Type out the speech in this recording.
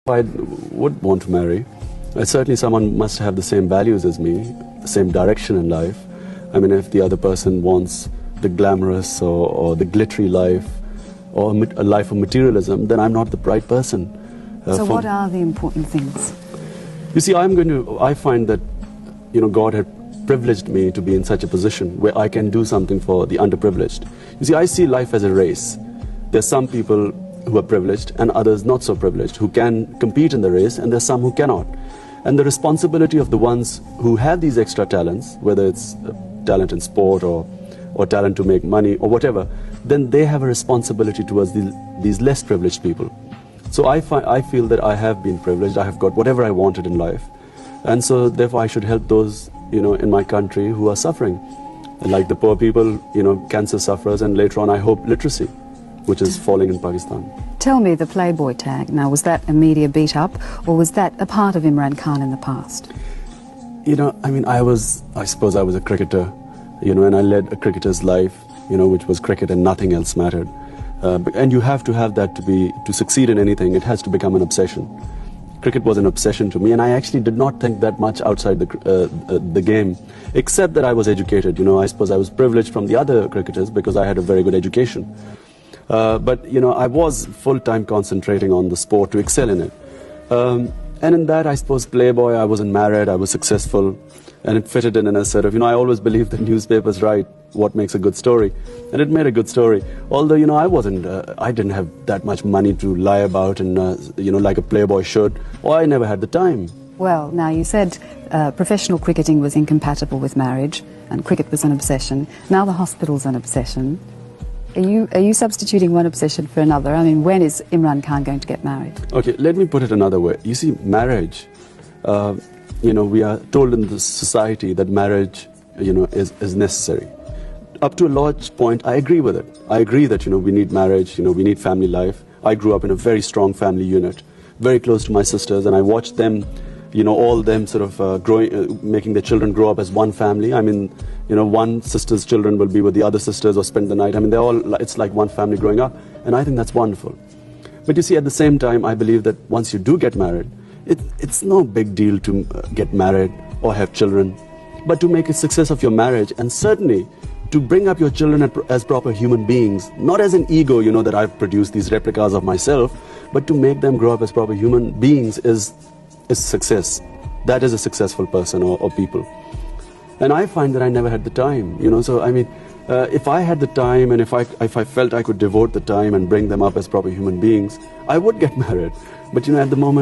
I would want to marry. Certainly someone must have the same values as me, the same direction in life. I mean, if the other person wants the glamorous or the glittery life or a life of materialism, then I'm not the right person. So what are the important things? You see, I find that, God had privileged me to be in such a position where I can do something for the underprivileged. You see, I see life as a race. There's some people who are privileged and others not so privileged, who can compete in the race, and there's some who cannot. And the responsibility of the ones who have these extra talents, whether it's talent in sport or talent to make money or whatever, then they have a responsibility towards these less privileged people. So I feel that I have been privileged. I have got whatever I wanted in life. And so therefore I should help those, in my country who are suffering. Like the poor people, cancer sufferers, and later on I hope literacy, which is falling in Pakistan. Tell me, the Playboy tag, now was that a media beat up, or was that a part of Imran Khan in the past? I suppose I was a cricketer, and I led a cricketer's life, which was cricket and nothing else mattered. And you have to have that to succeed in anything. It has to become an obsession. Cricket was an obsession to me, and I actually did not think that much outside the game, except that I was educated. I suppose I was privileged from the other cricketers because I had a very good education. But I was full-time concentrating on the sport to excel in it. And in that, I suppose, Playboy, I wasn't married, I was successful, and it fitted in a sort of, I always believed that newspapers write what makes a good story, and it made a good story. Although, I didn't have that much money to lie about, and, like a Playboy should, or I never had the time. Well, now you said professional cricketing was incompatible with marriage, and cricket was an obsession. Now the hospital's an obsession. Are you substituting one obsession for another? I mean, when is Imran Khan going to get married? Okay, let me put it another way. You see, marriage, we are told in this society that marriage, is necessary. Up to a large point, I agree with it. I agree that, we need marriage, we need family life. I grew up in a very strong family unit, very close to my sisters, and I watched them, all them sort of making their children grow up as one family. I mean, one sister's children will be with the other sisters or spend the night. I mean, it's like one family growing up, and I think that's wonderful. But you see, at the same time, I believe that once you do get married, it's no big deal to get married or have children, but to make a success of your marriage, and certainly to bring up your children as proper human beings, not as an ego, that I've produced these replicas of myself, but to make them grow up as proper human beings is success. That is a successful person or people. And I find that I never had the time, so I mean, if I had the time and if I felt I could devote the time and bring them up as proper human beings, I would get married. But at the moment,